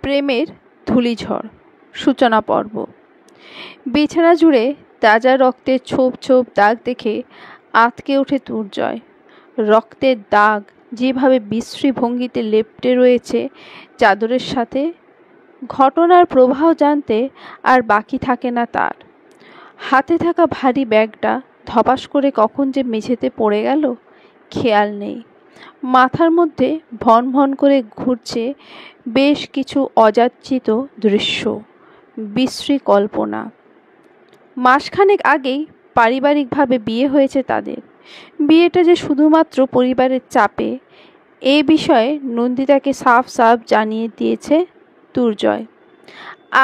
প্রেমের ধূলিঝড় সূচনা পর্ব। বিছানা জুড়ে তাজা রক্তের ছোপ ছোপ দাগ দেখে আঁতকে ওঠে দুর্জয়। রক্তের দাগ যেভাবে বিশ্রী ভঙ্গিতে লেপ্টে রয়েছে চাদরের সাথে, ঘটনার প্রবাহ জানতে আর বাকি থাকে না তার। হাতে থাকা ভারী ব্যাগটা ধপাস করে কখন যে মেঝেতে পড়ে গেল খেয়াল নেই। মাথার মধ্যে ভন ভন করে ঘুরছে বেশ কিছু অযাচিত দৃশ্য, বিশ্রী কল্পনা। মাসখানেক আগেই পারিবারিকভাবে বিয়ে হয়েছে তাদের। বিয়েটা যে শুধুমাত্র পরিবারের চাপে, এ বিষয়ে নন্দিতাকে সাফ সাফ জানিয়ে দিয়েছে দুর্জয়।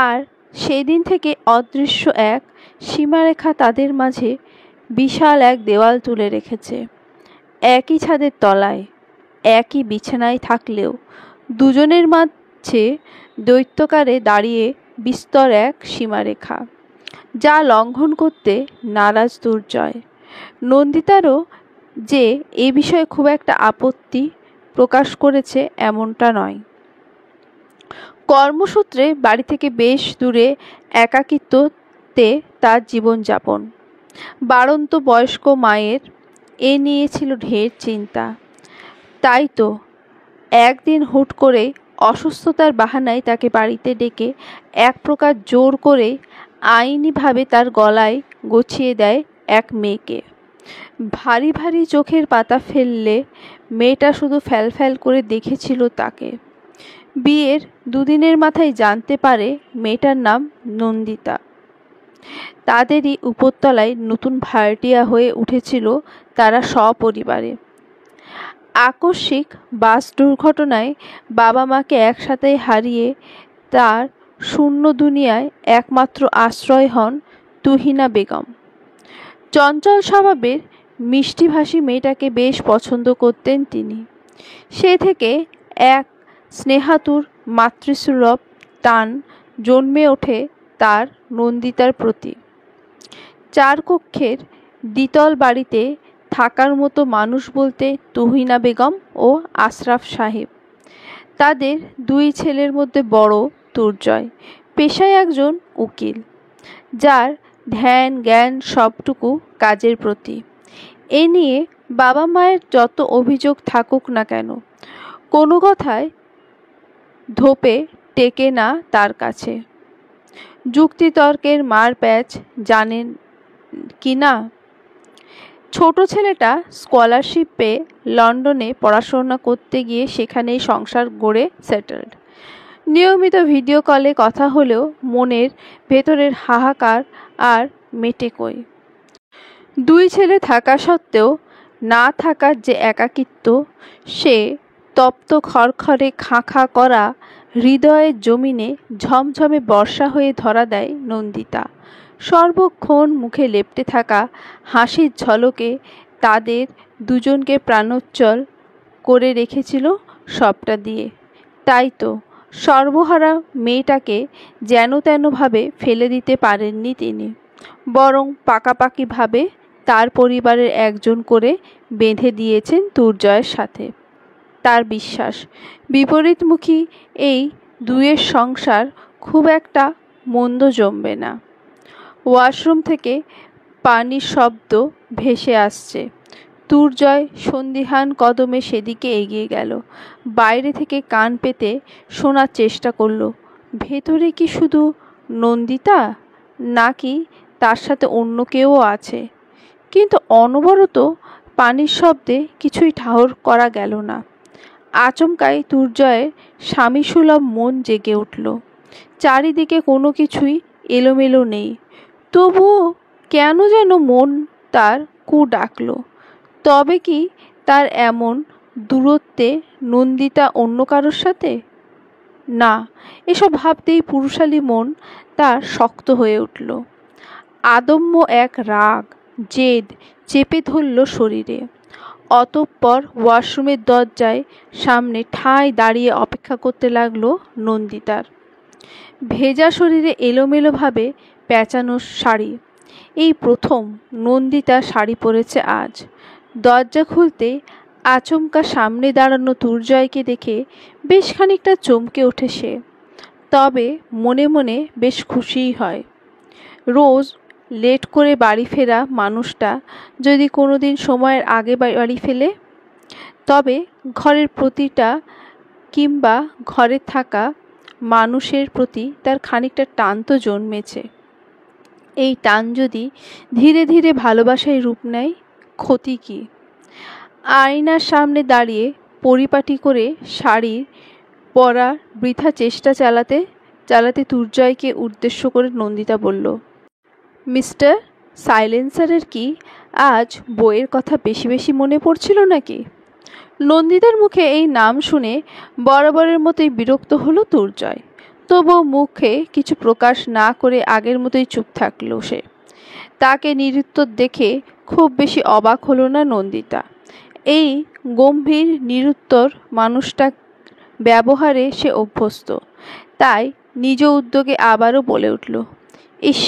আর সেই দিন থেকে অদৃশ্য এক সীমারেখা তাদের মাঝে বিশাল এক দেওয়াল তুলে রেখেছে। একই ছাদের তলায়, একই বিছানায় থাকলেও দুজনের মাঝে দৈত্যকারে দাঁড়িয়ে বিস্তর এক সীমারেখা, যা লঙ্ঘন করতে নারাজ দুর্জয়। নন্দিতারও যে এ বিষয়ে খুব একটা আপত্তি প্রকাশ করেছে এমনটা নয়। কর্মসূত্রে বাড়ি থেকে বেশ দূরে একাকিত্বতে তার জীবনযাপন। বাড়ন্ত বয়স্ক মায়ের এ নিয়ে ছিল ঢের চিন্তা। তাই তো একদিন হুট করে অসুস্থতার বাহানায় তাকে বাড়িতে ডেকে এক প্রকার জোর করে আইনিভাবে তার গলায় গছিয়ে দেয় এক মেয়েকে। ভারী ভারী চোখের পাতা ফেললে মেয়েটা শুধু ফ্যালফ্যাল করে দেখেছিল তাকে। বিয়ের দুদিনের মাথায় জানতে পারে মেয়েটার নাম নন্দিতা। তাদেরই উপরতলায় নতুন ভাড়াটিয়া হয়ে উঠেছিল তারা সপরিবারে। আকস্মিক বাস দুর্ঘটনায় বাবা মাকে একসাথে হারিয়ে তার শূন্য দুনিয়ায় একমাত্র আশ্রয় হন তুহিনা বেগম। চঞ্চল স্বভাবের মিষ্টিভাষী মেয়েটাকে বেশ পছন্দ করতেন তিনি। সে থেকে এক স্নেহাতুর মাতৃসুলভ টান জন্মে ওঠে তার নন্দিতার প্রতি। 4 কক্ষের দ্বিতল বাড়িতে থাকার মতো মানুষ বলতে তুহিনা বেগম ও আশরাফ সাহেব। তাদের 2 ছেলের মধ্যে বড় দুর্জয়, পেশায় একজন উকিল, যার ধ্যান জ্ঞান সবটুকু কাজের প্রতি। এ নিয়ে বাবা মায়ের যত অভিযোগ থাকুক না কেন, কোনো কথায় ধোপে টেকে না তার কাছে। যুক্তিতর্কের মার প্যাচ জানেন কি না। ছোট ছেলেটা স্কলারশিপ পেয়ে লন্ডনে পড়াশোনা করতে গিয়ে সেখানেই সংসার গড়ে সেটেলড। নিয়মিত ভিডিও কলে কথা হলেও মনের ভেতরের হাহাকার আর মেটে কই। 2 ছেলে থাকা সত্ত্বেও না থাকার যে একাকিত্ব, সে তপ্ত খড়খড়ে খাঁ খাঁ করা হৃদয়ের জমিনে ঝমঝমে বর্ষা হয়ে ধরা দেয় নন্দিতা। সর্বক্ষণ মুখে লেপ্টে থাকা হাসির ঝলকে তাদের দুজনকে প্রাণোচ্ছল করে রেখেছিল সবটা দিয়ে। তাই তো সর্বহারা মেয়েটাকে যেন তেনভাবে ফেলে দিতে পারেননি তিনি, বরং পাকাপাকিভাবে তার পরিবারের একজন করে বেঁধে দিয়েছেন দুর্জয়ের সাথে। তার বিশ্বাস, বিপরীতমুখী এই দুয়ের সংসার খুব একটা মন্দ জমবে না। ওয়াশরুম থেকে পানির শব্দ ভেসে আসছে। দুর্জয় সন্দিহান কদমে সেদিকে এগিয়ে গেল। বাইরে থেকে কান পেতে শোনার চেষ্টা করল, ভেতরে কি শুধু নন্দিতা, নাকি তার সাথে অন্য কেউ আছে। কিন্তু অনবরত পানির শব্দে কিছুই ঠাহর করা গেল না। আচমকাই দুর্জয়ের স্বামীসুলভ মন জেগে উঠল। চারিদিকে কোনো কিছুই এলোমেলো নেই, তবুও কেন যেন মন তার কু ডাকল। তবে কি তার এমন দূরত্বে নন্দিতা অন্য কারোর সাথে? না, এসব ভাবতেই পুরুষালী মন তার শক্ত হয়ে উঠল। আদম্য এক রাগ জেদ চেপে ধরল শরীরে। অতঃপর ওয়াশরুমের দরজায় সামনে ঠায় দাঁড়িয়ে অপেক্ষা করতে লাগলো নন্দিতার। ভেজা শরীরে এলোমেলোভাবে পেঁচানো শাড়ি। এই প্রথম নন্দিতা শাড়ি পরেছে আজ। দরজা খুলতে আচমকা সামনে দাঁড়ানো দুর্জয়কে দেখে বেশ খানিকটা চমকে ওঠে সে। তবে মনে মনে বেশ খুশিই হয়। রোজ লেট করে বাড়ি ফেরা মানুষটা যদি কোনোদিন সময়ের আগে বাড়ি ফেলে, তবে ঘরের প্রতিটা কিংবা ঘরে থাকা মানুষের প্রতি তার খানিকটা টান তো জন্মেছে। এই টান যদি ধীরে ধীরে ভালোবাসায় রূপ নেয়, ক্ষতি কী? আয়নার সামনে দাঁড়িয়ে পরিপাটি করে শাড়ি পরার বৃথা চেষ্টা চালাতে চালাতে দুর্জয়কে উদ্দেশ্য করে নন্দিতা বলল, মিস্টার সাইলেন্সারের কি আজ বইয়ের কথা বেশি বেশি মনে পড়ছিল নাকি? নন্দিতার মুখে এই নাম শুনে বরাবরের মতোই বিরক্ত হলো দুর্জয়। তবুও মুখে কিছু প্রকাশ না করে আগের মতোই চুপ থাকলো সে। তাকে নিরুত্তর দেখে খুব বেশি অবাক হলো না নন্দিতা। এই গম্ভীর নিরুত্তর মানুষটা ব্যবহারে সে অভ্যস্ত। তাই নিজ উদ্যোগে আবারও বলে উঠল, ইস,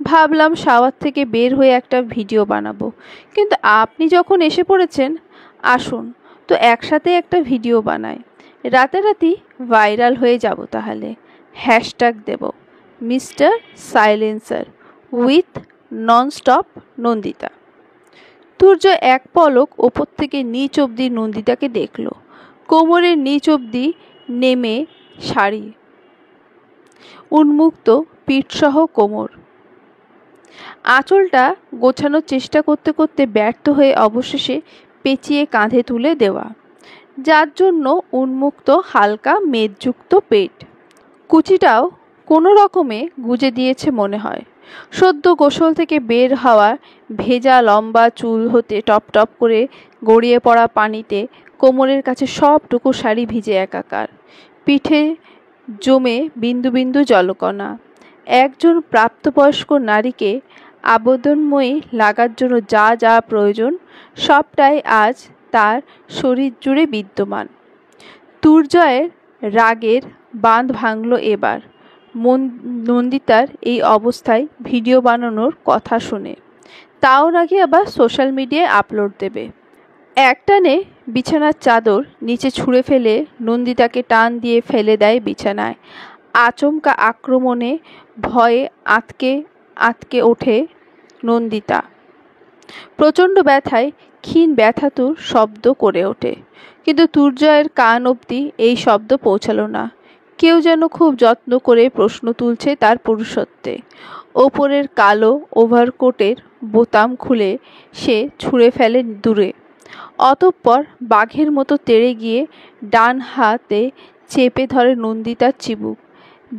ভাবলাম শাওয়ার থেকে বের হয়ে একটা ভিডিও বানাবো, কিন্তু আপনি যখন এসে পড়েছেন, আসুন তো একসাথে একটা ভিডিও বানাই। রাতারাতি ভাইরাল হয়ে যাব তাহলে। হ্যাশট্যাগ দেব mister silencer with nonstop Nandita. Durjoy এক পলক ওপর থেকে নিচ অবধি নন্দিতাকে দেখল। কোমরের নিচ অবধি নেমে শাড়ি, উন্মুক্ত পিঠসহ কোমর। আঁচলটা গোছানোর চেষ্টা করতে করতে ব্যর্থ হয়ে অবশেষে পেঁচিয়ে কাঁধে তুলে দেওয়া, যার জন্য উন্মুক্ত হালকা মেদযুক্ত পেট। কুচিটাও কোনো রকমে গুজে দিয়েছে মনে হয়। সদ্য গোসল থেকে বের হওয়া ভেজা লম্বা চুল হতে টপ টপ করে গড়িয়ে পড়া পানিতে কোমরের কাছে সবটুকু শাড়ি ভিজে একাকার। পিঠে জমে বিন্দু বিন্দু জলকণা। একজন প্রাপ্তবয়স্ক নারীকে আবেদনময়ী লাগার জন্য যা যা প্রয়োজন সবটাই আজ তার শরীর জুড়ে বিদ্যমান। দুর্জয়ের রাগের বাঁধ ভাঙল এবার নন্দিতার এই অবস্থায় ভিডিও বানানোর কথা শুনে। তাও নাকি আবার সোশ্যাল মিডিয়ায় আপলোড দেবে। একটানে বিছানার চাদর নিচে ছুঁড়ে ফেলে নন্দিতাকে টান দিয়ে ফেলে দেয় বিছানায়। আচমকা আক্রমণে ভয়ে আঁতকে আঁতকে ওঠে নন্দিতা। প্রচণ্ড ব্যথায় ক্ষীণ ব্যথাতুর শব্দ করে ওঠে, কিন্তু দুর্জয়ের কান অবধি এই শব্দ পৌঁছালো না। কেউ যেন খুব যত্ন করে প্রশ্ন তুলছে তার পুরুষত্বে। ওপরের কালো ওভারকোটের বোতাম খুলে সে ছুঁড়ে ফেলে দূরে। অতঃপর বাঘের মতো তেড়ে গিয়ে ডান হাতে চেপে ধরে নন্দিতার চিবুক।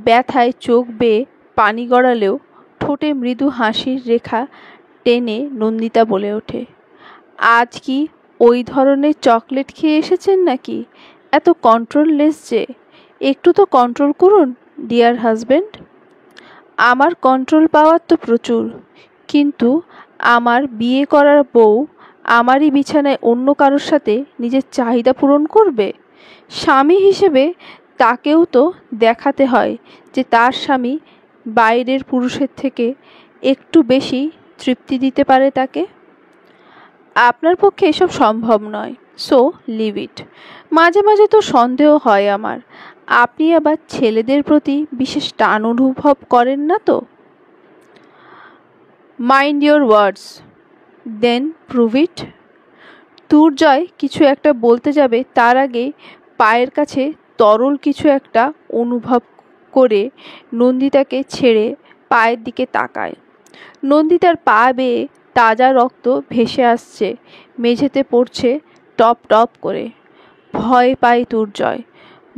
ব্যথায় চোখ বেয়ে পানি গড়ালেও ঠোঁটে মৃদু হাসির রেখা টেনে নন্দিতা বলে ওঠে, আজ কি ওই ধরনের চকলেট খেয়ে এসেছেন নাকি? এত কন্ট্রোললেস যে। একটু তো কন্ট্রোল করুন ডিয়ার হাজব্যান্ড। আমার কন্ট্রোল পাওয়ার তো প্রচুর, কিন্তু আমার বিয়ে করার বউ আমারই বিছানায় অন্য কারোর সাথে নিজের চাহিদা পূরণ করবে? স্বামী হিসেবে তাকেও তো দেখাতে হয় যে তার স্বামী বাইরের পুরুষের থেকে একটু বেশি তৃপ্তি দিতে পারে তাকে। আপনার পক্ষে এসব সম্ভব নয়, সো লিভ ইট। মাঝে মাঝে তো সন্দেহ হয় আমার, আপনি আবার ছেলেদের প্রতি বিশেষ টান অনুভব করেন না তো? Mind your words, then prove it. Durjoy কিছু একটা বলতে যাবে তার আগে পায়ের কাছে তরল কিছু একটা অনুভব করে নন্দিতাকে ছেড়ে পায়ের দিকে তাকায়। নন্দিতার পা বেয়ে তাজা রক্ত ভেসে আসছে, মেঝেতে পড়ছে টপ টপ করে। ভয় পায় দুর্জয়।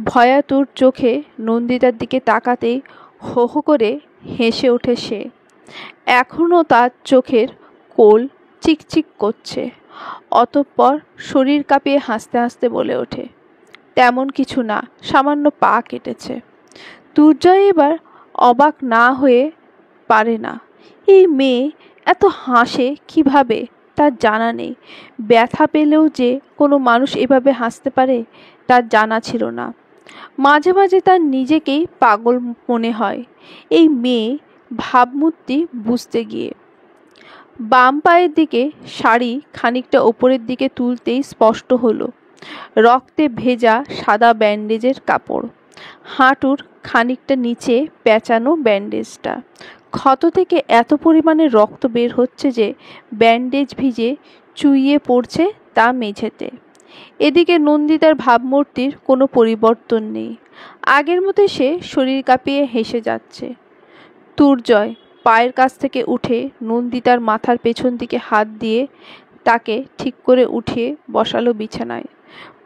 ভয়াতুর চোখে নন্দিতার দিকে তাকাতেই হো হো করে হেসে ওঠে সে। এখনও তার চোখের কোল চিকচিক করছে। অতঃপর শরীর কাঁপিয়ে হাসতে হাসতে বলে ওঠে, তেমন কিছু না, সামান্য পা কেটেছে। দুর্জয় এবার অবাক না হয়ে পারে না। এই মেয়ে এত হাসে কিভাবে তার জানা নেই। ব্যথা পেলেও যে কোনো মানুষ এভাবে হাসতে পারে তার জানা ছিল না। মাঝে মাঝে তার নিজেকেই পাগল মনে হয় এই মেয়ে ভাবমূর্তি বুঝতে গিয়ে। বাম পায়ের দিকে শাড়ি খানিকটা ওপরের দিকে তুলতেই স্পষ্ট হলো রক্তে ভেজা সাদা ব্যান্ডেজের কাপড়। হাঁটুর খানিকটা নিচে পেঁচানো ব্যান্ডেজটা। ক্ষত থেকে এত পরিমাণে রক্ত বের হচ্ছে যে ব্যান্ডেজ ভিজে চুইয়ে পড়ছে তা মেঝেতে। এদিকে নন্দিতার ভাবমূর্তির কোনো পরিবর্তন নেই। আগের মতো সে শরীর কাঁপিয়ে হেসে যাচ্ছে। দুর্জয় পায়ের কাছ থেকে উঠে নন্দিতার মাথার পেছন দিকে হাত দিয়ে তাকে ঠিক করে উঠিয়ে বসালো বিছানায়।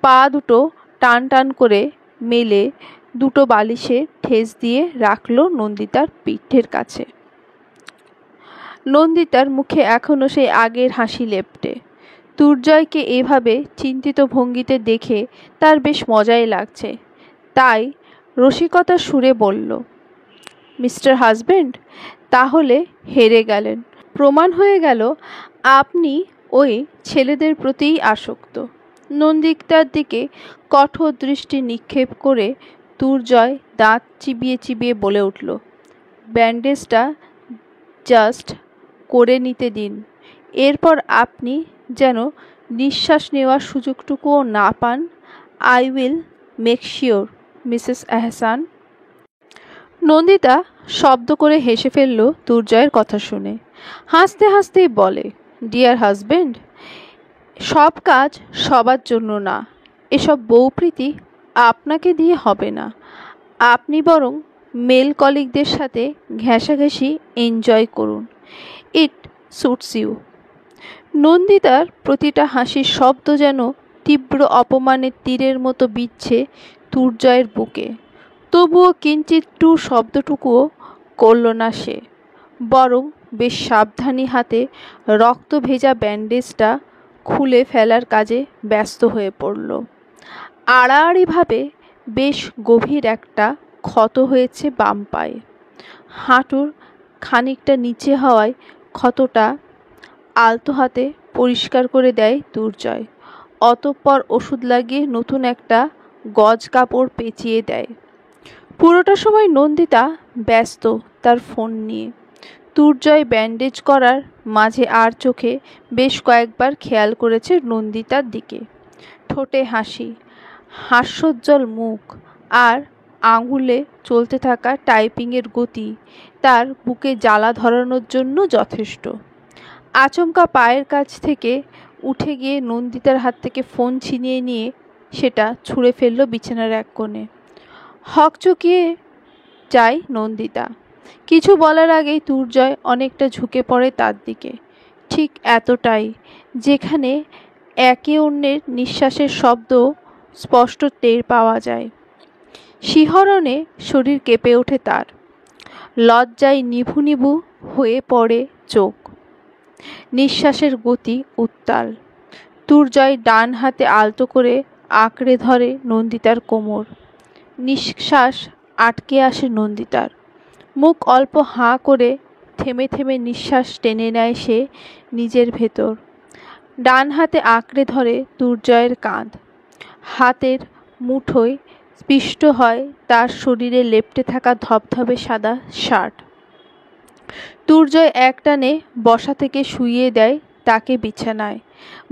পা দুটো টান টান করে মেলে দুটো বালিশে ঠেস দিয়ে রাখলো নন্দিতার পিঠের কাছে। নন্দিতার মুখে এখনো সেই আগের হাসি লেপ্টে। দুর্জয়কে এভাবে চিন্তিত ভঙ্গিতে দেখে তার বেশ মজাই লাগছে। তাই রসিকতার সুরে বলল, মিস্টার হাজবেন্ড, তাহলে হেরে গেলেন। প্রমাণ হয়ে গেল আপনি ওই ছেলেদের প্রতিই আসক্ত। নন্দিতার দিকে কঠোর দৃষ্টি নিক্ষেপ করে দুর্জয় দাঁত চিবিয়ে চিবিয়ে বলে উঠল, ব্যান্ডেজটা জাস্ট করে নিতে দিন। এরপর আপনি যেন নিঃশ্বাস নেওয়ার সুযোগটুকুও না পান। I will make sure, Mrs Ahsan. Nandita শব্দ করে হেসে ফেলল দুর্জয়ের কথা শুনে। হাসতে হাসতেই বলে, ডিয়ার হাজবেন্ড, সব কাজ সবার জন্য না। এসব বউপ্রীতি আপনাকে দিয়ে হবে না। আপনি বরং মেল কলিগদের সাথে ঘেঁষাঘেঁষি এনজয় করুন। ইট সুটস ইউ। নন্দিতার প্রতিটা হাসির শব্দ যেন তীব্র অপমানের তীরের মতো বিচ্ছে দুর্জয়ের বুকে। তবুও কিঞ্চিৎটু শব্দটুকুও করল না সে, বরং বেশ সাবধানী হাতে রক্ত ভেজা ব্যান্ডেজটা খুলে ফেলার কাজে ব্যস্ত হয়ে পড়ল। আড়াআড়িভাবে বেশ গভীর একটা ক্ষত হয়েছে বাম পায়ে। হাঁটুর খানিকটা নিচে হওয়ায় ক্ষতটা আলতো হাতে পরিষ্কার করে দেয় দুর্জয়। অতঃপর ওষুধ লাগিয়ে নতুন একটা গজ কাপড় পেঁচিয়ে দেয়। পুরোটা সময় নন্দিতা ব্যস্ত তার ফোন নিয়ে। দুর্জয় ব্যান্ডেজ করার মাঝে আর চোখে বেশ কয়েকবার খেয়াল করেছে নন্দিতার দিকে। ঠোঁটে হাসি, হাস্যোজ্জ্বল মুখ আর আঙুলে চলতে থাকা টাইপিংয়ের গতি তার বুকে জ্বালা ধরানোর জন্য যথেষ্ট। আচমকা পায়ের কাছ থেকে উঠে গিয়ে নন্দিতার হাত থেকে ফোন ছিনিয়ে নিয়ে সেটা ছুঁড়ে ফেলল বিছানার এক কোণে। হকচকিয়ে যায় নন্দিতা। কিছু বলার আগেই দুর্জয় অনেকটা ঝুঁকে পড়ে তার দিকে, ঠিক এতটাই যেখানে একে অন্যের নিঃশ্বাসের শব্দ স্পষ্ট টের পাওয়া যায়। শিহরণে শরীর কেঁপে ওঠে তার। লজ্জায় নিভু নিভু হয়ে পড়ে চোখ। নিঃশ্বাসের গতি উত্তাল। দুর্জয় ডান হাতে আলতো করে আঁকড়ে ধরে নন্দিতার কোমর। নিঃশ্বাস আটকে আসে নন্দিতার। মুখ অল্প হাঁ করে থেমে থেমে নিঃশ্বাস টেনে নেয় সে নিজের ভেতর। ডান হাতে আঁকড়ে ধরে দুর্জয়ের কাঁধ। হাতের মুঠোয় স্পৃষ্ট হয় তার শরীরে লেপ্টে থাকা ধবধবে সাদা শার্ট। দুর্জয় একটানে বসা থেকে শুইয়ে দেয় তাকে বিছানায়।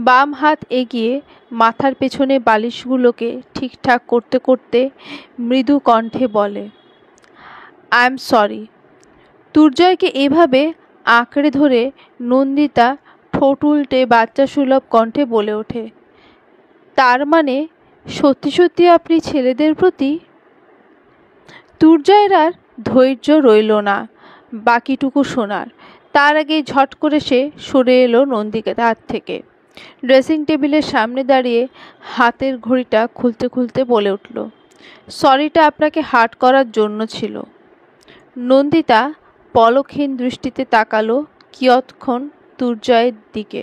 বাম হাত এগিয়ে মাথার পেছনে বালিশগুলোকে ঠিকঠাক করতে করতে মৃদু কণ্ঠে বলে, আই এম সরি। দুর্জয়কে এভাবে আঁকড়ে ধরে নন্দিতা ঠোঁট উল্টে বাচ্চা সুলভ কণ্ঠে বলে ওঠে, তার মানে সত্যি সত্যি আপনি ছেলেদের প্রতি? দুর্জয়ের আর ধৈর্য রইল না বাকিটুকু শোনার। তার আগেই ঝট করে সে সরে এলো নন্দিতার হাত থেকে। ড্রেসিং টেবিলের সামনে দাঁড়িয়ে হাতের ঘড়িটা খুলতে খুলতে বলে উঠল, সরিটা আপনাকে হার্ট করার জন্য ছিল। নন্দিতা পলকহীন দৃষ্টিতে তাকালো কিয়ৎক্ষণ দুর্জয়ের দিকে।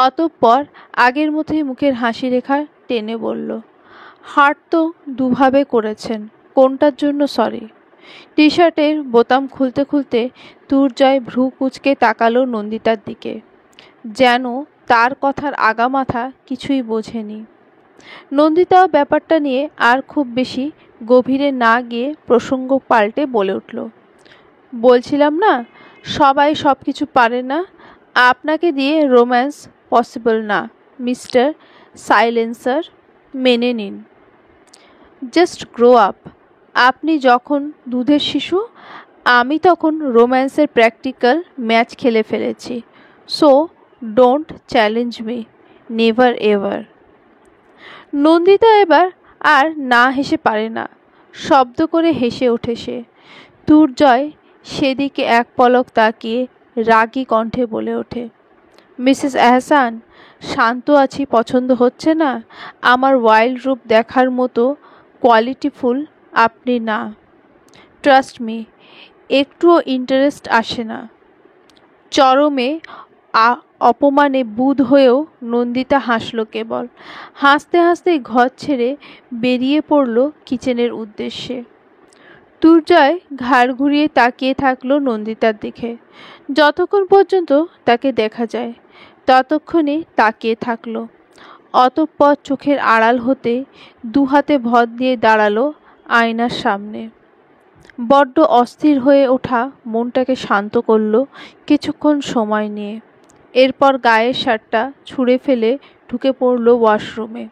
অতঃপর আগের মতোই মুখের হাসি রেখা টেনে বলল, হার্ট তো দুভাবে করেছেন, কোনটার জন্য সরি? টি শার্টের বোতাম খুলতে খুলতে দুর্জয় ভ্রু কুঁচকে তাকালো নন্দিতার দিকে, যেন তার কথার আগামাথা কিছুই বোঝেনি। নন্দিতাও ব্যাপারটা নিয়ে আর খুব বেশি গভীরে না গিয়ে প্রসঙ্গ পাল্টে বলে উঠল, বলছিলাম না সবাই সব কিছু পারে না। আপনাকে দিয়ে রোম্যান্স পসিবল না মিস্টার সাইলেন্সার, মেনে নিন। Just grow up. আপনি যখন দুধের শিশু, আমি তখন রোম্যান্সের প্র্যাকটিক্যাল ম্যাচ খেলে ফেলেছি। So don't challenge me, never ever. Nandita এবার আর না হেসে পারে না, শব্দ করে হেসে ওঠে সে। দুর্জয় সেদিকে এক পলক তাকিয়ে রাগী কণ্ঠে বলে ওঠে, মিসেস এহসান, শান্ত আছি পছন্দ হচ্ছে না? আমার ওয়াইল্ড রূপ দেখার মতো কোয়ালিটিফুল আপনি না। ট্রাস্ট মি, একটুও ইন্টারেস্ট আসে না। চরমে অপমানে বুঁদ হয়েও নন্দিতা হাসল কেবল। হাসতে হাসতেই ঘর ছেড়ে বেরিয়ে পড়ল কিচেনের উদ্দেশ্যে। দুর্জয় ঘাড় ঘুরিয়ে তাকিয়ে থাকলো নন্দিতার দিকে। যতক্ষণ পর্যন্ত তাকে দেখা যায় ততক্ষণে তাকিয়ে থাকলো। অতঃপর চোখের আড়াল হতে দুহাতে ভর দিয়ে দাঁড়ালো আয়নার সামনে। বড্ড অস্থির হয়ে ওঠা মনটাকে শান্ত করল কিছুক্ষণ সময় নিয়ে। এরপর গায়ের শার্টটা ছুঁড়ে ফেলে ঢুকে পড়ল ওয়াশরুমে।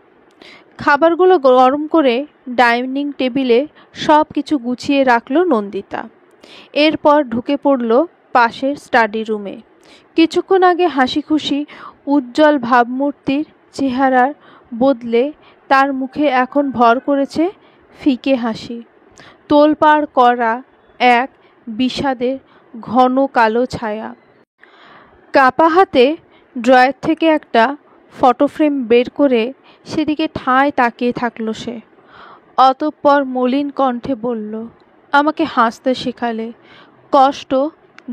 খাবারগুলো গরম করে ডাইনিং টেবিলে সব কিছু গুছিয়ে রাখল নন্দিতা। এরপর ঢুকে পড়ল পাশের স্টাডি রুমে। কিছুক্ষণ আগে হাসি খুশি উজ্জ্বল ভাবমূর্তির চেহারার বদলে তার মুখে এখন ভর করেছে ফিকে হাসি। তোলপাড় করা এক বিষাদের ঘন কালো ছায়া। কাপা হাতে ড্রয়ার থেকে একটা ফটো ফ্রেম বের করে সেদিকে ঠায় তাকিয়ে থাকলো সে। অতঃপর মলিন কণ্ঠে বলল, আমাকে হাসতে শেখালে, কষ্ট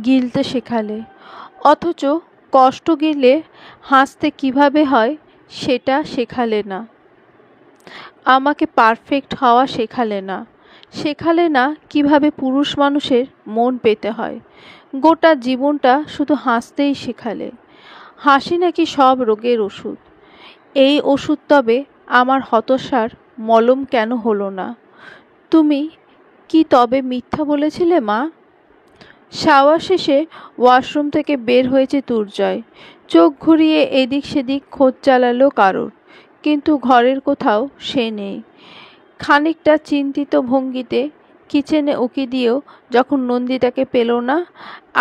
গিলতে শেখালে, অথচ কষ্ট গিলে হাসতে কিভাবে হয় সেটা শেখালে না। আমাকে পারফেক্ট হওয়া শেখালে না, শেখালে না কিভাবে পুরুষ মানুষের মন পেতে হয়। গোটা জীবনটা শুধু হাসতেই শেখালে। হাসি নাকি সব রোগের ওষুধ। এই ওষুধ তবে আমার হতাশার মলম কেন হলো না? তুমি কি তবে মিথ্যা বলেছিলে মা? শাওয়ার শেষে ওয়াশরুম থেকে বের হয়েছে দুর্জয়। চোখ ঘুরিয়ে এদিক সেদিক খোঁজ চালালো কারোর, কিন্তু ঘরের কোথাও সে নেই। খানিকটা চিন্তিত ভঙ্গিতে কিচেনে উকি দিয়েও যখন নন্দিতাকে পেল না,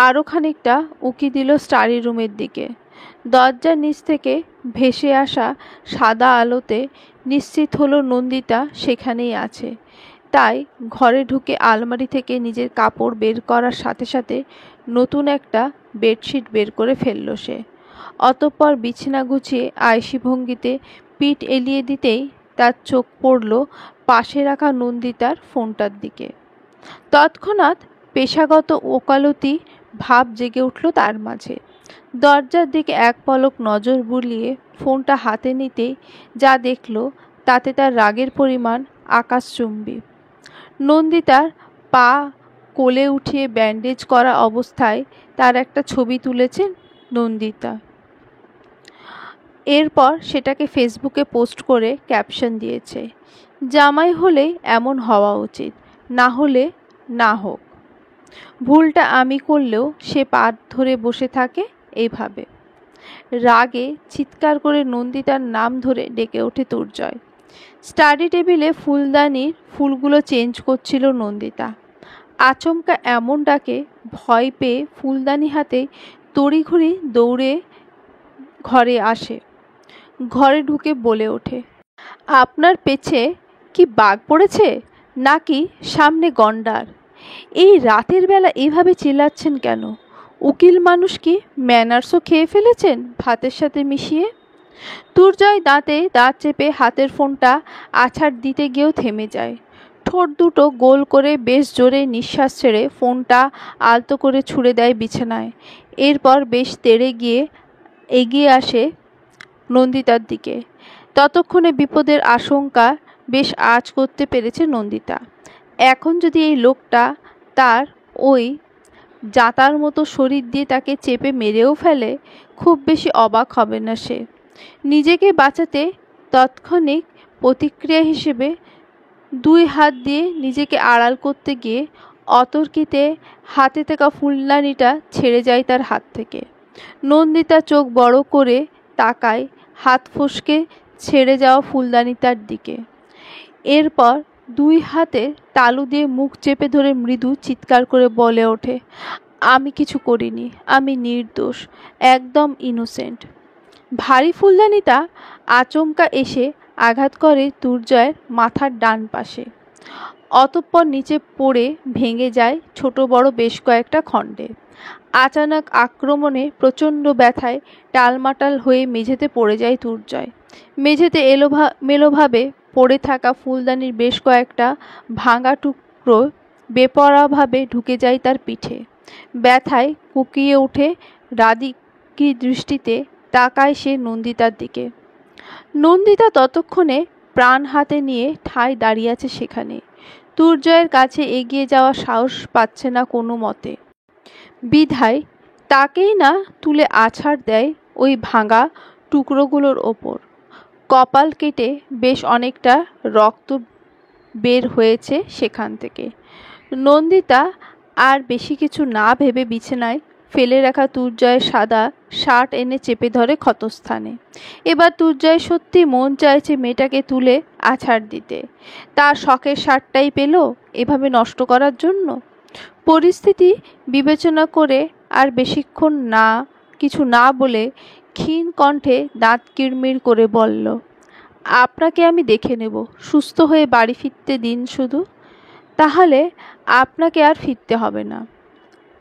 আরও খানিকটা উকি দিল স্টাডি রুমের দিকে। দরজার নিচ থেকে ভেসে আসা সাদা আলোতে নিশ্চিত হলো নন্দিতা সেখানেই আছে। তাই ঘরে ঢুকে আলমারি থেকে নিজের কাপড় বের করার সাথে সাথে নতুন একটা বেডশিট বের করে ফেলল সে। অতঃপর বিছানা গুছিয়ে আয়েশি ভঙ্গিতে পিঠ এলিয়ে দিতেই তার চোখ পড়ল পাশে রাখা নন্দিতার ফোনটার দিকে। তৎক্ষণাৎ পেশাগত ওকালতি ভাব জেগে উঠল তার মাঝে। দরজার দিকে এক পলক নজর বুলিয়ে ফোনটা হাতে নিতেই যা দেখল তাতে তার রাগের পরিমাণ আকাশচুম্বী। নন্দিতার পা কোলে উঠিয়ে ব্যান্ডেজ করা অবস্থায় তার একটা ছবি তুলেছেন নন্দিতা। এরপর সেটাকে ফেসবুকে পোস্ট করে ক্যাপশন দিয়েছে, জামাই হলে এমন হওয়া উচিত, না হলে না হোক। ভুলটা আমি করলেও সে পাট ধরে বসে থাকে এইভাবে। রাগে চিৎকার করে নন্দিতার নাম ধরে ডেকে ওঠে দুর্জয়। স্টাডি টেবিলে ফুলদানির ফুলগুলো চেঞ্জ করছিল নন্দিতা। আচমকা এমন ডাকে ভয় পেয়ে ফুলদানি হাতে তড়িঘড়ি দৌড়ে ঘরে আসে। ঘরে ঢুকে বলে ওঠে, আপনার পেছে কি বাঘ পড়েছে নাকি সামনে গন্ডার? এই রাতের বেলা এভাবে চিল্লাচ্ছেন কেন? উকিল মানুষ কি ম্যানার্সও খেয়ে ফেলেছেন ভাতের সাথে মিশিয়ে? দুর্জয় দাঁতে দাঁত চেপে হাতের ফোনটা আছাড় দিতে গিয়েও থেমে যায়। ঠোঁট দুটো গোল করে বেশ জোরে নিঃশ্বাস ছেড়ে ফোনটা আলতো করে ছুঁড়ে দেয় বিছানায়। এরপর বেশ তেড়ে গিয়ে এগিয়ে আসে নন্দিতার দিকে। ততক্ষণে বিপদের আশঙ্কা বেশ আঁচ করতে পেরেছে নন্দিতা। এখন যদি এই লোকটা তার ওই জাতার মতো শরীর দিয়ে তাকে চেপে মেরেও ফেলে, খুব বেশি অবাক হবে না সে। নিজেকে বাঁচাতে তাৎক্ষণিক প্রতিক্রিয়া হিসেবে দুই হাত দিয়ে নিজেকে আড়াল করতে গিয়ে অতর্কিতে হাতে থাকা ফুলদানিটা ছেড়ে যায় তার হাত থেকে। নন্দিতা চোখ বড় করে তাকায় হাত ফসকে ছেড়ে যাওয়া ফুলদানিটার দিকে। এরপর দুই হাতে তালু দিয়ে মুখ চেপে ধরে মৃদু চিৎকার করে বলে ওঠে, আমি কিছু করিনি, আমি নির্দোষ, একদম ইনোসেন্ট। ভারী ফুলদানিটা আচমকা এসে আঘাত করে দুর্জয়ের মাথার ডান পাশে। অতঃপর নিচে পড়ে ভেঙে যায় ছোট বড় বেশ কয়েকটা খণ্ডে। আচানক আক্রমণে প্রচণ্ড ব্যথায় টালমাটাল হয়ে মেঝেতে পড়ে যায় দুর্জয়। মেঝেতে মেলোভাবে পড়ে থাকা ফুলদানির বেশ কয়েকটা ভাঙা টুকরো বেপরোয়াভাবে ঢুকে যায় তার পিঠে। ব্যথায় কুঁকিয়ে ওঠে রাগী দৃষ্টিতে তাকায় সে নন্দিতার দিকে। নন্দিতা ততক্ষণে প্রাণ হাতে নিয়ে ঠায় দাঁড়িয়ে আছে সেখানে। দুর্জয়ের কাছে এগিয়ে যাওয়ার সাহস পাচ্ছে না কোনো মতে। বিধায় তাকেই না তুলে আছাড় দেয় ওই ভাঙা টুকরোগুলোর ওপর। কপাল কেটে বেশ অনেকটা রক্ত বের হয়েছে সেখান থেকে। নন্দিতা আর বেশি কিছু না ভেবে বিছানায় ফেলে রাখা দুর্জয়ের সাদা শার্ট এনে চেপে ধরে ক্ষতস্থানে। এবার দুর্জয় সত্যি মন চাইছে মেয়েটাকে তুলে আছাড় দিতে। তার শখের শার্টটাই পেল এভাবে নষ্ট করার জন্য। পরিস্থিতি বিবেচনা করে আর বেশিক্ষণ কিছু না বলে ক্ষীণ কণ্ঠে দাঁত কিড়মিড় করে বলল, আপনাকে আমি দেখে নেব, সুস্থ হয়ে বাড়ি ফিরতে দিন শুধু, তাহলে আপনাকে আর ফিরতে হবে না।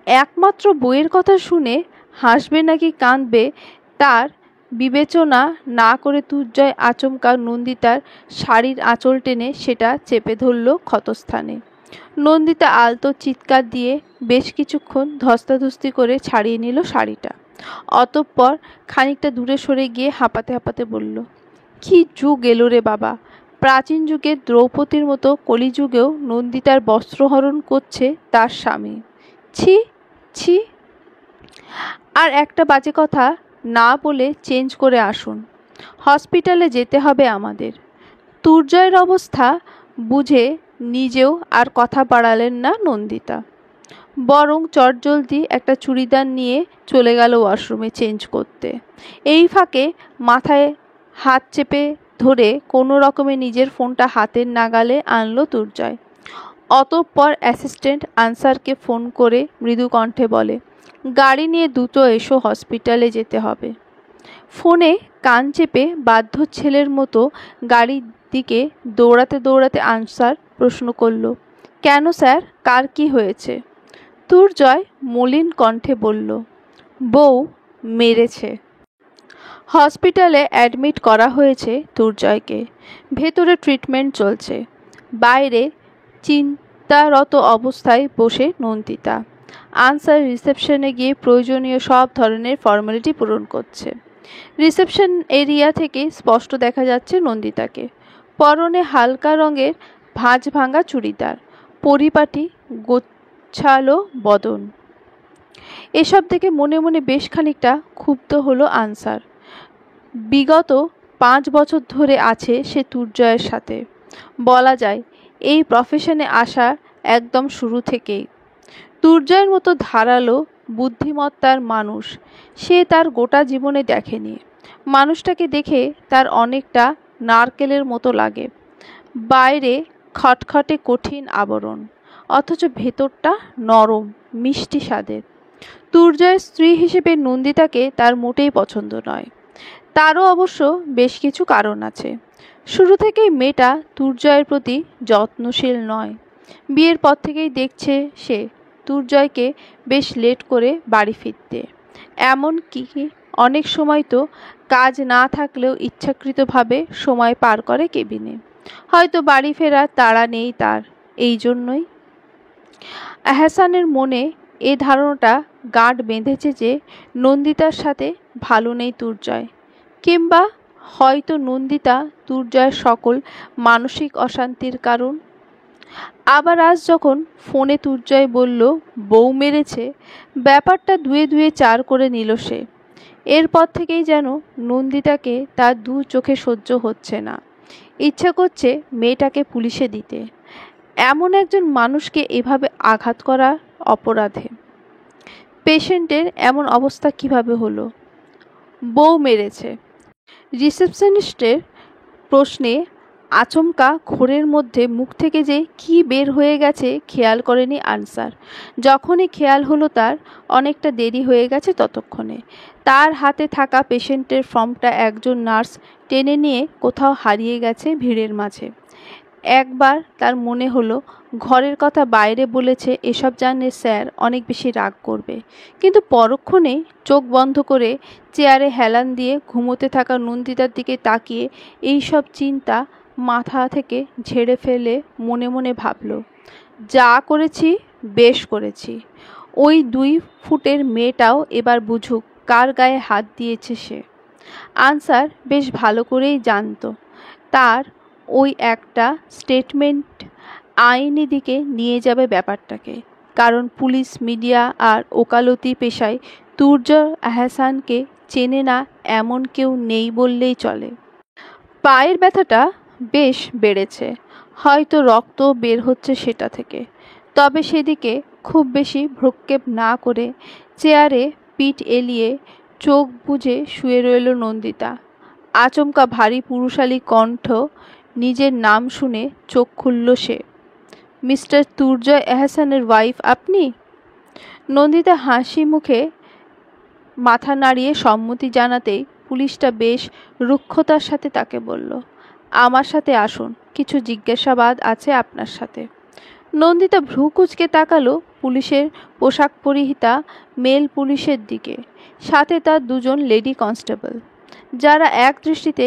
একমাত্র বইয়ের কথা শুনে হাসবে নাকি কাঁদবে তার বিবেচনা না করে দুর্জয় আচমকা নন্দিতার শাড়ির আঁচল টেনে সেটা চেপে ধরল ক্ষতস্থানে। নন্দিতা আলতো চিৎকার দিয়ে বেশ কিছুক্ষণ ধস্তাধস্তি করে ছাড়িয়ে নিল শাড়িটা। অতঃপর খানিকটা দূরে সরে গিয়ে হাঁপাতে হাঁপাতে বলল, কি যুগ এলো রে বাবা! প্রাচীন যুগের দ্রৌপদীর মতো কলিযুগেও নন্দিতার বস্ত্রহরণ করছে তার স্বামী। ছি ছি। আর একটা বাজে কথা না বলে চেঞ্জ করে আসুন, হসপিটালে যেতে হবে আমাদের। দুর্জয়ের অবস্থা বুঝে নিজেও আর কথা বাড়ালেন না নন্দিতা, বরং চটজলদি একটা চুড়িদার নিয়ে চলে গেল ওয়াশরুমে চেঞ্জ করতে। এই ফাঁকে মাথায় হাত চেপে ধরে কোনো রকমে নিজের ফোনটা হাতের নাগালে আনলো দুর্জয়। অতঃপর অ্যাসিস্ট্যান্ট আনসারকে ফোন করে মৃদু কণ্ঠে বলে, গাড়ি নিয়ে দ্রুত এসো, হসপিটালে যেতে হবে। ফোনে কান চেপে বাধ্য ছেলের মতো গাড়ির দিকে দৌড়াতে দৌড়াতে আনসার প্রশ্ন করল, কেন স্যার, কার কি হয়েছে? দুর্জয় মলিন কণ্ঠে বলল, বউ মেরেছে। হসপিটালে অ্যাডমিট করা হয়েছে দুর্জয়কে। ভেতরে ট্রিটমেন্ট চলছে। বাইরে চিন্তারত অবস্থায় বসে নন্দিতা। আনসার রিসেপশনে গিয়ে প্রয়োজনীয় সব ধরনের ফর্মালিটি পূরণ করছে। রিসেপশন এরিয়া থেকে স্পষ্ট দেখা যাচ্ছে নন্দিতাকে। পরনে হালকা রঙের ভাঁজ ভাঙা চুড়িদার, পরিপাটি গোছালো বদন। এসব দেখে মনে মনে বেশ খানিকটা ক্ষুব্ধ হলো আনসার। বিগত 5 বছর ধরে আছে সে দুর্জয়ের সাথে। বলা যায় এই প্রফেশনে আসা একদম শুরু থেকেই। দুর্জয়ের মতো ধারালো বুদ্ধিমত্তার মানুষ সে তার গোটা জীবনে দেখেনি। মানুষটাকে দেখে তার অনেকটা নারকেলের মতো লাগে। বাইরে খটখটে কঠিন আবরণ, অথচ ভেতরটা নরম মিষ্টি স্বাদের। দুর্জয়ের স্ত্রী হিসেবে নন্দিতাকে তার মোটেই পছন্দ নয়। তারও অবশ্য বেশ কিছু কারণ আছে। শুরু থেকেই মেয়েটা দুর্জয়ের প্রতি যত্নশীল নয়। বিয়ের পর থেকেই দেখছে সে দুর্জয়কে বেশ লেট করে বাড়ি ফিরতে। এমন কি অনেক সময় তো কাজ না থাকলেও ইচ্ছাকৃতভাবে সময় পার করে কেবিনে। হয়তো বাড়ি ফেরার তাড়া নেই তার, এই জন্যই। আহসানের মনে এ ধারণাটা গাঁট বেঁধেছে যে নন্দিতার সাথে ভালো নেই দুর্জয়, কিংবা হয়তো নন্দিতা দুর্জয়ের সকল মানসিক অশান্তির কারণ। আবার আজ যখন ফোনে দুর্জয় বলল বউ মেরেছে, ব্যাপারটা দুয়ে দুয়ে 4 করে নিল সে। এরপর থেকেই যেন নন্দিতাকে তার দু চোখে সহ্য হচ্ছে না। ইচ্ছা করছে মেয়েটাকে পুলিশে দিতে। এমন একজন মানুষকে এভাবে আঘাত করা অপরাধে। পেশেন্টের এমন অবস্থা কিভাবে হলো? বউ মেরেছে। রিসেপশনিস্টের প্রশ্নে আচমকা ঘোরের মধ্যে মুখ থেকে যে কি বের হয়ে গেছে খেয়াল করেনি আনসার। যখনই খেয়াল হলো তার, অনেকটা দেরি হয়ে গেছে ততক্ষণে। তার হাতে থাকা পেশেন্টের ফর্মটা একজন নার্স টেনে নিয়ে কোথাও হারিয়ে গেছে ভিড়ের মাঝে। একবার তার মনে হলো ঘরের কথা বাইরে বলেছে, এসব জানলে স্যার অনেক বেশি রাগ করবে। কিন্তু পরক্ষণেই চোখ বন্ধ করে চেয়ারে হেলান দিয়ে ঘুমোতে থাকা নন্দিতার দিকে তাকিয়ে এই সব চিন্তা মাথা থেকে ঝেড়ে ফেলে মনে মনে ভাবল, যা করেছি বেশ করেছি। ওই 2 ফুটের মেয়েটাও এবার বুঝুক কার গায়ে হাত দিয়েছে সে। আনসার বেশ ভালো করেই জানত তার ওই একটা স্টেটমেন্ট আইনি দিকে নিয়ে যাবে ব্যাপারটাকে। কারণ পুলিশ, মিডিয়া আর ওকালতি পেশায় তুর্জয় আহসানকে চেনে না এমন কেউ নেই বললেই চলে। পায়ের ব্যথাটা বেশ বেড়েছে, হয়তো রক্ত বের হচ্ছে সেটা থেকে। তবে সেদিকে খুব বেশি ভ্রুক্ষেপ না করে চেয়ারে পিঠ এলিয়ে চোখ বুজে শুয়ে রইল নন্দিতা। আচমকা ভারী পুরুষালী কণ্ঠ নিজের নাম শুনে চোখ খুলল সে। মিস্টার তুর্জয় আহসানের ওয়াইফ আপনি? নন্দিতা হাসি মুখে মাথা নাড়িয়ে সম্মতি জানাতেই পুলিশটা বেশ রুক্ষতার সাথে তাকে বলল, আমার সাথে আসুন, কিছু জিজ্ঞাসাবাদ আছে আপনার সাথে। নন্দিতা ভ্রু কুঁচকে তাকালো পুলিশের পোশাক পরিহিতা মেল পুলিশের দিকে, সাথে তার 2 জন লেডি কনস্টেবল, যারা এক দৃষ্টিতে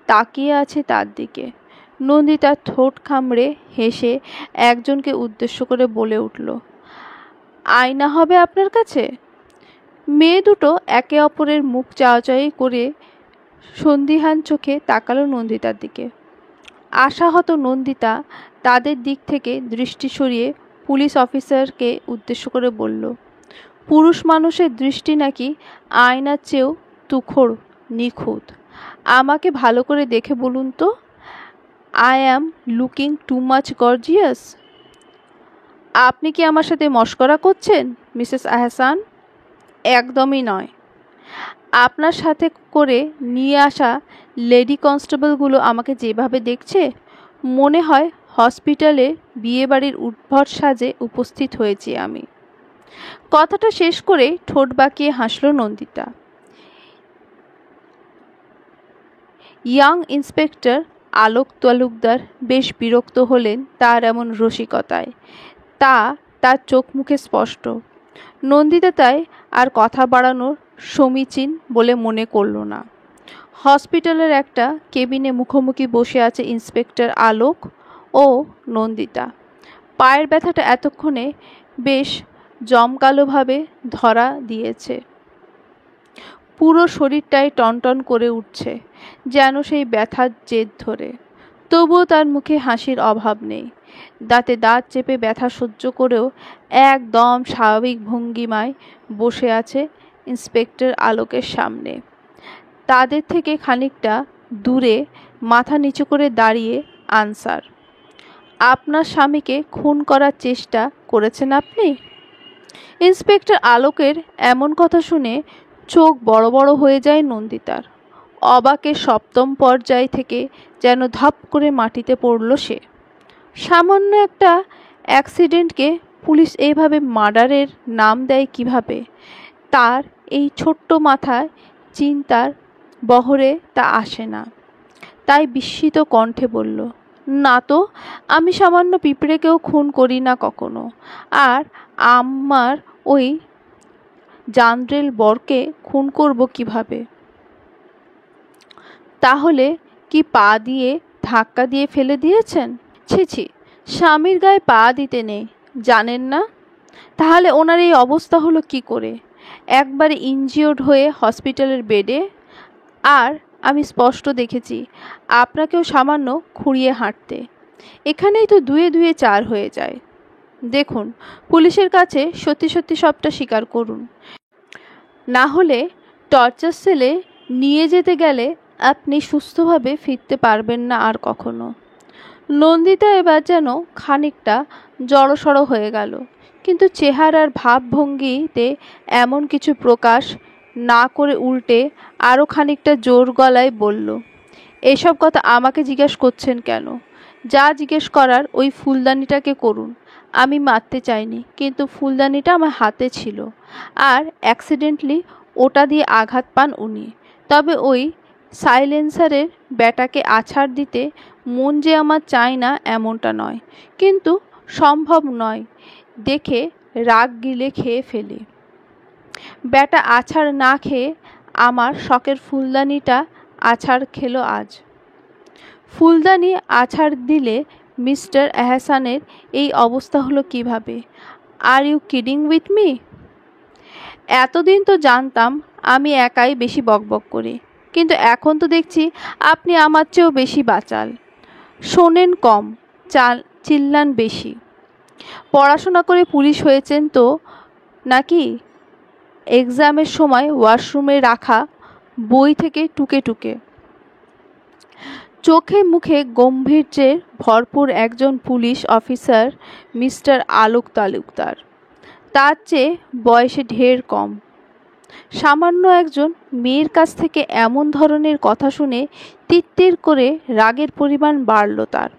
তাকিয়ে আছে তার দিকে। নন্দিতা ঠোঁট কামড়ে হেসে একজনকে উদ্দেশ্য করে বলে উঠল, আয়না হবে আপনার কাছে? মেয়ে দুটো একে অপরের মুখ চাওয়াচাওয়ি করে সন্দিহান চোখে তাকালো নন্দিতার দিকে। আশাহত নন্দিতা তাদের দিক থেকে দৃষ্টি সরিয়ে পুলিশ অফিসারকে উদ্দেশ্য করে বলল, পুরুষ মানুষের দৃষ্টি নাকি আয়নার চেয়েও তুখোড়, নিখুঁত। আমাকে ভালো করে দেখে বলুন তো, I am looking too much gorgeous? আপনি কি আমার সাথে মশকরা করছেন মিসেস আহসান? একদমই নয়। আপনার সাথে করে নিয়ে আসা লেডি কনস্টেবলগুলো আমাকে যেভাবে দেখছে, মনে হয় হসপিটালে বিয়েবাড়ির উদ্ভট সাজে উপস্থিত হয়েছি আমি। কথাটা শেষ করে ঠোঁট বাঁকিয়ে হাসল নন্দিতা। ইয়াং ইন্সপেক্টর আলোক তালুকদার বেশ বিরক্ত হলেন তার এমন রসিকতায়। তার চোখ মুখে স্পষ্ট। নন্দিতা তাই আর কথা বাড়ানোর সমীচীন বলে মনে করল না। হসপিটালের একটা কেবিনে মুখোমুখি বসে আছে ইন্সপেক্টর আলোক ও নন্দিতা। পায়ের ব্যথাটা এতক্ষণে বেশ জমকালোভাবে ধরা দিয়েছে। পুরো শরীরটাই টনটন করে উঠছে যেন সেই ব্যথার জেদ ধরে। তবুও তার মুখে হাসির অভাব নেই। দাঁতে দাঁত চেপে ব্যথা সহ্য করেও একদম স্বাভাবিক ভঙ্গিমায় বসে আছে ইন্সপেক্টর আলোকের সামনে। তাদের থেকে খানিকটা দূরে মাথা নিচু করে দাঁড়িয়ে আনসার, আপনার স্বামীকে খুন করার চেষ্টা করেছেন আপনি? ইন্সপেক্টর আলোকের এমন কথা শুনে চোখ বড় বড় হয়ে যায় নন্দিতার। অবাকের 7ম পর্যায় থেকে যেন ধপ করে মাটিতে পড়ল সে। সামান্য একটা অ্যাক্সিডেন্টকে পুলিশ এইভাবে মার্ডারের নাম দেয় কিভাবে? তার এই ছোট্ট মাথায় চিন্তার বহরে তা আসে না। তাই বিস্মিত কণ্ঠে বলল, না তো, আমি সামান্য পিঁপড়েকেও খুন করি না কখনো। আর আমার ওই জান্ড্রেল বরকে খুন করব কিভাবে? তাহলে কি পা দিয়ে ধাক্কা দিয়ে ফেলে দিয়েছেন? ছি ছি, স্বামীর গায়ে পা দিতে নেই, জানেন না? তাহলে ওনার এই অবস্থা হলো কি করে? একবারে ইনজিওর্ড হয়ে হসপিটালের বেডে। আর আমি স্পষ্ট দেখেছি আপনাকেও সামান্য খুঁড়িয়ে হাঁটতে। এখানেই তো 2 2 4 হয়ে যায়। দেখুন, পুলিশের কাছে সত্যি সত্যি সবটা স্বীকার করুন, না হলে টর্চার সেলে নিয়ে যেতে গেলে আপনি সুস্থভাবে ফিরতে পারবেন না আর কখনো। নন্দিতা এবার যেন খানিকটা জড়সড় হয়ে গেল, কিন্তু চেহারার ভাবভঙ্গিতে এমন কিছু প্রকাশ না করে উল্টে আরও খানিকটা জোর গলায় বলল, এসব কথা আমাকে জিজ্ঞেস করছেন কেন? যা জিজ্ঞেস করার ওই ফুলদানিটাকে করুন। আমি মারতে চাইনি, কিন্তু ফুলদানিটা আমার হাতে ছিল, আর অ্যাক্সিডেন্টলি ওটা দিয়ে আঘাত পান উনি। তবে ওই সাইলেন্সারের ব্যাটাকে আছাড় দিতে মন যে আমার চায় না এমনটা নয়, কিন্তু সম্ভব নয় দেখে রাগ গিলে খেয়ে ফেলি। ব্যাটা আছাড় না খেয়ে আমার শখের ফুলদানিটা আছাড় খেলো আজ। ফুলদানি আছাড় দিলে মিস্টার এহসানের এই অবস্থা হলো কিভাবে? Are you kidding with me? এতদিন তো জানতাম আমি একাই বেশি বকবক করি, কিন্তু এখন তো দেখছি আপনি আমার চেয়েও বেশি বাচাল। শোনেন কম, চিল্লান বেশি। পড়াশোনা করে পুলিশ হয়েছেন তো নাকি? এক্সামের সময় ওয়াশরুমে রাখা বই থেকে টুকে টুকে। চোখে মুখে গম্ভীর্যের ভরপুর একজন পুলিশ অফিসার মিস্টার আলোক তালুকদার। তার চেয়ে বয়সে ঢের কম। সামান্য একজন মেয়ের কাছ থেকে এমন ধরনের কথা শুনে তিত্তির করে রাগের পরিমাণ বাড়ল তার।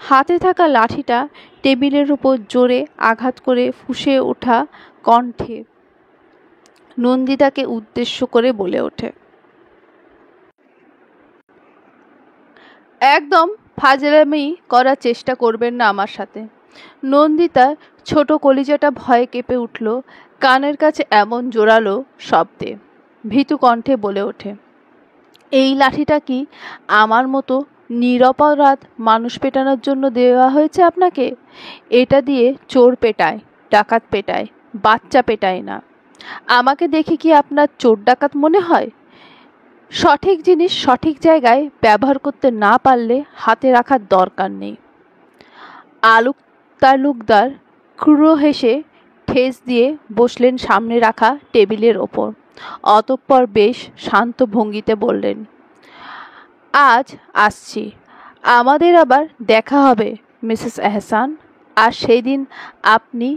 হাতে থাকা লাঠিটা টেবিলের উপর জোরে আঘাত করে ফুঁসে ওঠা কণ্ঠে নন্দিতাকে উদ্দেশ্য করে বলে ওঠে, একদম ফাজলামি করার চেষ্টা করবেন না আমার সাথে। নন্দিতা ছোট কলিজাটা ভয়ে কেঁপে উঠল কানের কাছে এমন জোরালো শব্দে। ভীতু কণ্ঠে বলে ওঠে, এই লাঠিটা কি আমার মতো নিরপরাধ মানুষ পেটানোর জন্য দেওয়া হয়েছে আপনাকে? এটা দিয়ে চোর পেটায়, ডাকাত পেটায়, বাচ্চা পেটায় না। আমাকে দেখে কি আপনার চোর ডাকাত মনে হয়? সঠিক জিনিস সঠিক জায়গায় ব্যবহার করতে না পারলে হাতে রাখার দরকার নেই। আলোক তালুকদার ক্রুড় হেসে ঠেস দিয়ে বসলেন সামনে রাখা টেবিলের ওপর। অতঃপর বেশ শান্ত ভঙ্গিতে বললেন, আজ আসছি, আমাদের আবার দেখা হবে মিসেস এহসান। আর সেই দিন আপনি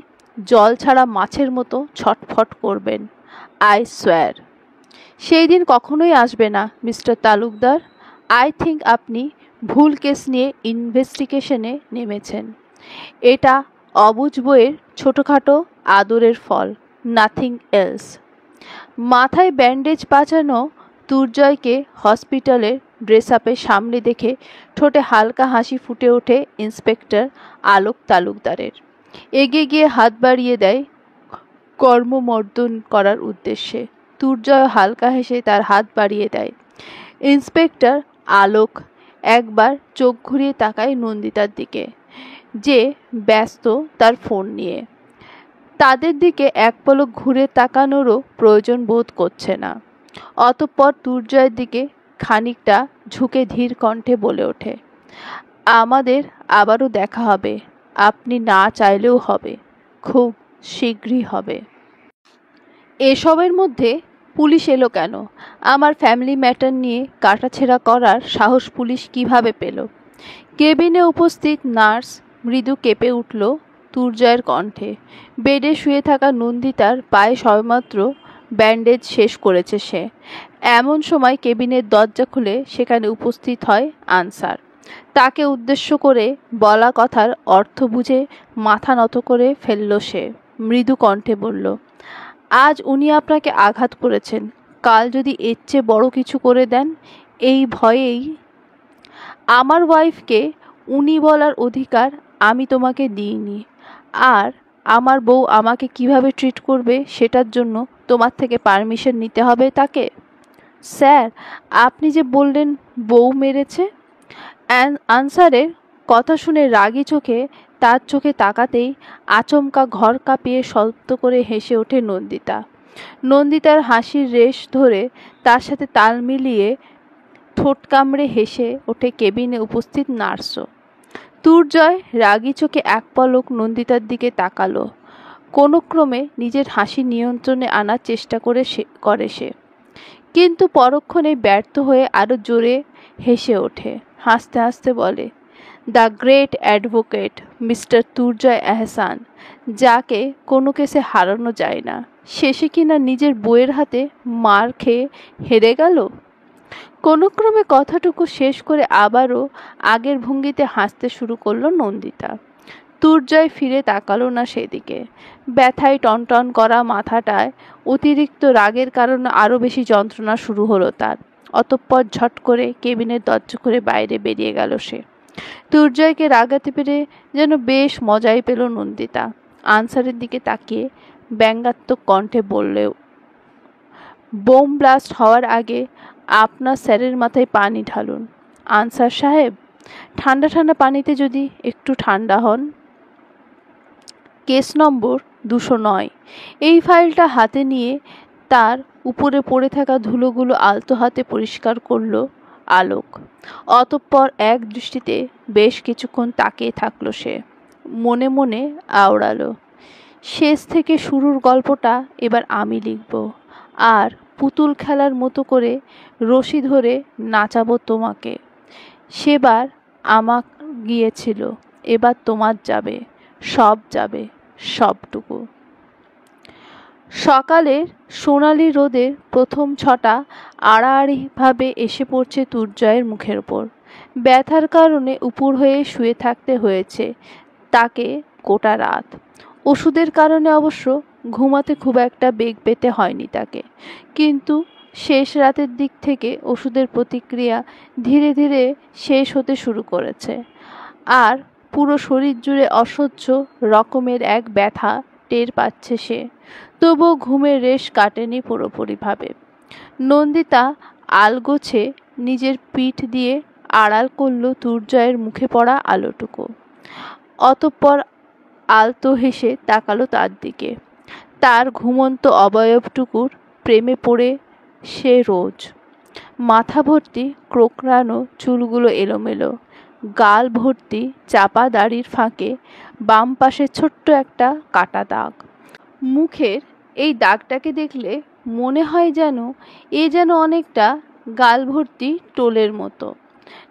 জল ছাড়া মাছের মতো ছটফট করবেন, আই সোয়ার। সেই দিন কখনোই আসবে না মিস্টার তালুকদার। আই থিঙ্ক আপনি ভুল কেস নিয়ে ইনভেস্টিগেশনে নেমেছেন। এটা অবুঝ বইয়ের ছোটোখাটো আদরের ফল, নাথিং এলস। মাথায় ব্যান্ডেজ বাঁচানো দুর্জয়কে হসপিটালের ড্রেস আপের সামনে দেখে ঠোঁটে হালকা হাসি ফুটে ওঠে ইন্সপেক্টর আলোক তালুকদারের। এগিয়ে গিয়ে হাত বাড়িয়ে দেয় কর্মমর্দন করার উদ্দেশ্যে। দুর্জয় হালকা হেসে তার হাত বাড়িয়ে দেয়। ইন্সপেক্টর আলোক একবার চোখ ঘুরিয়ে তাকায় নন্দিতার দিকে, যে ব্যস্ত তার ফোন নিয়ে। তাদের দিকে এক পলক ঘুরে তাকানোরও প্রয়োজন বোধ করছে না। অতঃপর দুর্জয়ের দিকে খানিকটা ঝুঁকে ধীর কণ্ঠে বলে ওঠে, আমাদের আবারও দেখা হবে। আপনি না চাইলেও হবে, খুব শীঘ্রই হবে। এসবের মধ্যে পুলিশ এলো কেন? আমার ফ্যামিলি ম্যাটার নিয়ে কাটাছেঁড়া করার সাহস পুলিশ কিভাবে পেল? কেবিনে উপস্থিত নার্স মৃদু কেঁপে উঠল দুর্জয়ের কণ্ঠে। বেডে শুয়ে থাকা নন্দিতার পায়ে সবেমাত্র ব্যান্ডেজ শেষ করেছে সে। এমন সময় কেবিনের দরজা খুলে সেখানে উপস্থিত হয় আনসার। তাকে উদ্দেশ্য করে বলা কথার অর্থ বুঝে মাথা নত করে ফেলল সে। মৃদু কণ্ঠে বলল, আজ উনি আপনাকে আঘাত করেছেন, কাল যদি এর চেয়ে বড় কিছু করে দেন, এই ভয়েই। আমার ওয়াইফকে উনি বলার অধিকার আমি তোমাকে দিইনি, আর আমার বউ আমাকে কিভাবে ট্রিট করবে সেটার জন্য তোমার থেকে পারমিশন নিতে হবে তাকে। স্যার, আপনি যে বললেন বউ মেরেছে। আনসারের কথা শুনে রাগী চোখে তার চোখে তাকাতেই আচমকা ঘর কাঁপিয়ে শব্দ করে হেসে ওঠে নন্দিতা। নন্দিতার হাসির রেশ ধরে তার সাথে তাল মিলিয়ে ঠোঁট কামড়ে হেসে ওঠে কেবিনে উপস্থিত নার্সও। দুর্জয় রাগী চোখে এক পলক নন্দিতার দিকে তাকালো। কোনো ক্রমে নিজের হাসি নিয়ন্ত্রণে আনার চেষ্টা করে সে, কিন্তু পরক্ষণে ব্যর্থ হয়ে আরো জোরে হেসে ওঠে। হাসতে হাসতে বলে, দ্য গ্রেট অ্যাডভোকেট মিস্টার দুর্জয় এহসান, যাকে কোনো কেসে হারানো যায় না, শেষে কিনা নিজের বউয়ের হাতে মার খেয়ে হেরে গেল। কোনো ক্রমে কথাটুকু শেষ করে আবারও আগের ভঙ্গিতে হাসতে শুরু করলো নন্দিতা। দুর্জয় ফিরে তাকালো না সেদিকে। ব্যথায় টনটন করা মাথাটায় অতিরিক্ত রাগের কারণে আরো বেশি যন্ত্রণা শুরু হলো তার। অতঃপর ঝট করে কেবিনের দরজা করে বাইরে বেরিয়ে গেল সে। দুর্জয়কে রাগাতে পেরে যেন বেশ মজাই পেল নন্দিতা। আনসারের দিকে তাকিয়ে ব্যঙ্গাত্মক কণ্ঠে বললেও, বোম ব্লাস্ট হওয়ার আগে আপনার স্যারের মাথায় পানি ঢালুন। আনসার সাহেব, ঠান্ডা ঠান্ডা পানিতে যদি একটু ঠান্ডা হন। Case number 209। এই ফাইলটা হাতে নিয়ে তার উপরে পড়ে থাকা ধুলোগুলো আলতো হাতে পরিষ্কার করল আলোক। অতঃপর এক দৃষ্টিতে বেশ কিছুক্ষণ তাকিয়ে থাকলো সে। মনে মনে আওড়ালো, শেষ থেকে শুরুর গল্পটা এবার আমি লিখব, আর পুতুল খেলার মতো করে রশি ধরে নাচাবো তোমাকে। সেবার আমার গিয়েছিল, এবার তোমার যাবে, সব যাবে, সবটুকু। সকালের সোনালি রোদের প্রথম ছটা আড়াআড়িভাবে এসে পড়ছে দুর্জয়ের মুখের ওপর। ব্যথার কারণে উপুড় হয়ে শুয়ে থাকতে হয়েছে তাকে গোটা রাত। ওষুধের কারণে অবশ্য ঘুমাতে খুব একটা বেগ পেতে হয়নি তাকে, কিন্তু শেষ রাতের দিক থেকে ওষুধের প্রতিক্রিয়া ধীরে ধীরে শেষ হতে শুরু করেছে, আর পুরো শরীর জুড়ে অসহ্য রকমের এক ব্যথা টের পাচ্ছে সে। তবুও ঘুমের রেশ কাটেনি পুরোপুরিভাবে। নন্দিতা আলগোছে নিজের পিঠ দিয়ে আড়াল করল দুর্জয়ের মুখে পড়া আলোটুকু। অতঃপর আলতো হেসে তাকালো তার দিকে। তার ঘুমন্ত অবয়বটুকুর প্রেমে পড়ে সে রোজ। মাথা ভর্তি ক্রোকড়ানো চুলগুলো এলোমেলো, গাল ভর্তি চাপা দাড়ির ফাঁকে বাম পাশে ছোট্ট একটা কাটা দাগ। মুখের এই দাগটাকে দেখলে মনে হয় যেন অনেকটা গাল ভর্তি টোলের মতো,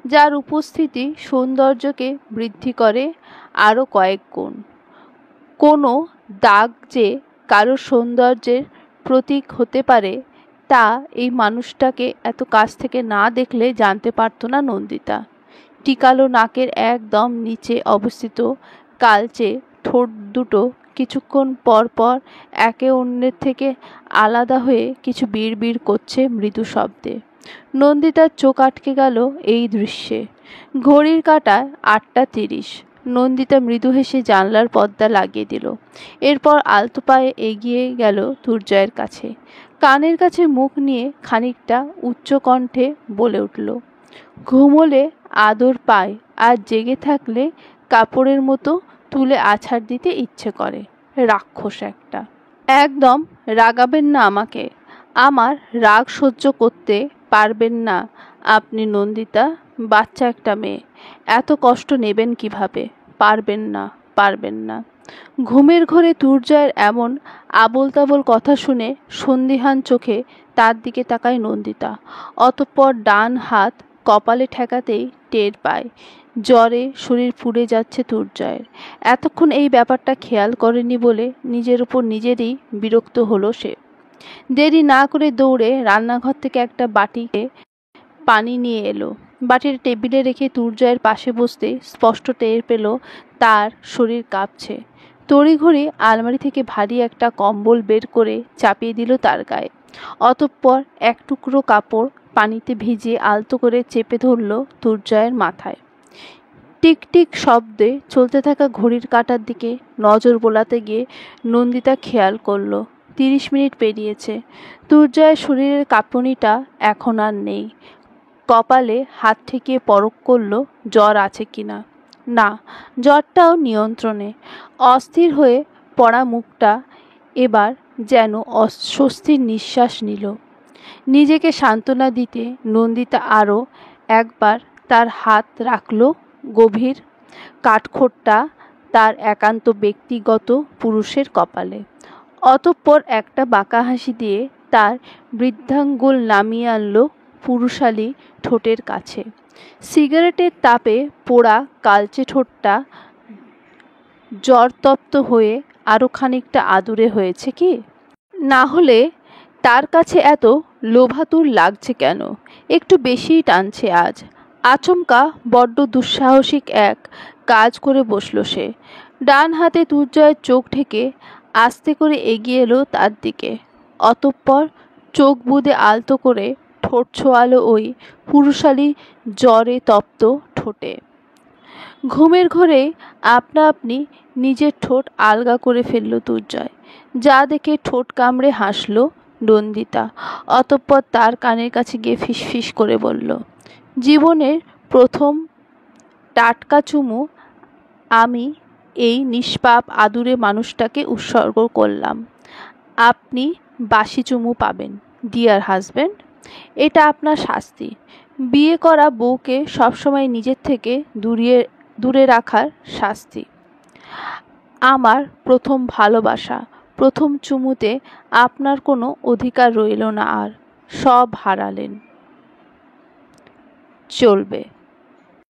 যার উপস্থিতি সৌন্দর্যকে বৃদ্ধি করে আরও কয়েক গুণ। কোনো দাগ যে কারো সৌন্দর্যের প্রতীক হতে পারে তা এই মানুষটাকে এত কাছ থেকে না দেখলে জানতে পারত না নন্দিতা। টিকালো নাকের একদম নিচে অবস্থিত কালচে ঠোঁট দুটো কিছুক্ষণ পর পর একে অন্যের থেকে আলাদা হয়ে কিছু বিড়বিড় করছে মৃদু শব্দে। নন্দিতার চোখ আটকে গেল এই দৃশ্যে। ঘড়ির কাঁটায় 8:30। নন্দিতা মৃদু হেসে জানলার পর্দা লাগিয়ে দিল। এরপর আলতো পায়ে এগিয়ে গেল দুর্জয়ের কাছে। কানের কাছে মুখ নিয়ে খানিকটা উচ্চ কণ্ঠে বলে উঠল, ঘুমোলে আদর পায়, আর জেগে থাকলে কাপড়ের মতো তুলে আছাড় দিতে ইচ্ছে করে। রাক্ষস একটা। একদম রাগাবেন না আমাকে। আমার রাগ সহ্য করতে পারবেন না আপনি নন্দিতা। বাচ্চা একটা মেয়ে, এত কষ্ট নেবেন কিভাবে? পারবেন না, পারবেন না। ঘুমের ঘোরে দুর্জয়ের এমন আবোল তাবোল কথা শুনে সন্দিহান চোখে তার দিকে তাকায় নন্দিতা। অতঃপর ডান হাত কপালে ঠেকাতেই টের পায় জ্বরে শরীর পুড়ে যাচ্ছে দুর্জয়ের। এতক্ষণ এই ব্যাপারটা খেয়াল করেনি বলে নিজের উপর নিজেরই বিরক্ত হলো সে। দেরি না করে দৌড়ে রান্নাঘর থেকে একটা বাটিতে পানি নিয়ে এলো। বাটির টেবিলে রেখে দুর্জয়ের পাশে বসতে স্পষ্ট টের পেল তার শরীর কাঁপছে। তড়িঘড়ি আলমারি থেকে ভারী একটা কম্বল বের করে চাপিয়ে দিল তার গায়ে। অতঃপর এক টুকরো কাপড় পানিতে ভিজিয়ে আলতো করে চেপে ধরল দুর্জয়ের মাথায়। টিকটিক শব্দে চলতে থাকা ঘড়ির কাঁটার দিকে নজর বোলাতে গিয়ে নন্দিতা খেয়াল করল 30 মিনিট পেরিয়েছে। দুর্জয়ের শরীরের কাঁপুনিটা এখন আর নেই। কপালে হাত ঠেকিয়ে পরখ করল জ্বর আছে কিনা। না, জ্বরটাও নিয়ন্ত্রণে। অস্থির হয়ে পড়া মুখটা এবার যেন অস্বস্তির নিঃশ্বাস নিল। নিজেকে সান্ত্বনা দিতে নন্দিতা আরও একবার তার হাত রাখল গভীর কাঠখোট্টা তার একান্ত ব্যক্তিগত পুরুষের কপালে। অতঃপর একটা বাঁকা হাসি দিয়ে তার বৃদ্ধাঙ্গুল নামিয়ে আনল পুরুষালী ঠোঁটের কাছে। সিগারেটের তাপে পোড়া কালচে ঠোঁটটা জ্বরতপ্ত হয়ে আরও খানিকটা আদুরে হয়েছে কি? না হলে তার কাছে এত লোভাতুর লাগছে কেন? একটু বেশিই টানছে আজ। আচমকা বড্ড দুঃসাহসিক এক কাজ করে বসল সে। ডান হাতে দুর্জয়ের চোখ ঢেকে আস্তে করে এগিয়ে এলো তার দিকে। অতঃপর চোখ বুজে আলতো করে ঠোঁট ছোঁয়ালো ওই পুরুষালী জ্বরে তপ্ত ঠোঁটে। ঘুমের ঘোরে আপনা আপনি নিজের ঠোঁট আলগা করে ফেলল দুর্জয়, যা দেখে ঠোঁট কামড়ে হাসল নন্দিতা। অতঃপর তার কানের কাছে গিয়ে ফিসফিস করে বলল, জীবনের প্রথম টাটকা চুমু আমি এই নিষ্পাপ আদুরে মানুষটাকে উৎসর্গ করলাম। আপনি বাসি চুমু পাবেন ডিয়ার হাজব্যান্ড। এটা আপনার শাস্তি। বিয়ে করা বউকে সবসময় নিজের থেকে দূরে রাখার শাস্তি। আমার প্রথম ভালোবাসা, প্রথম চুমুতে আপনার কোনো অধিকার রইল না আর। সব হারালেন। চলবে।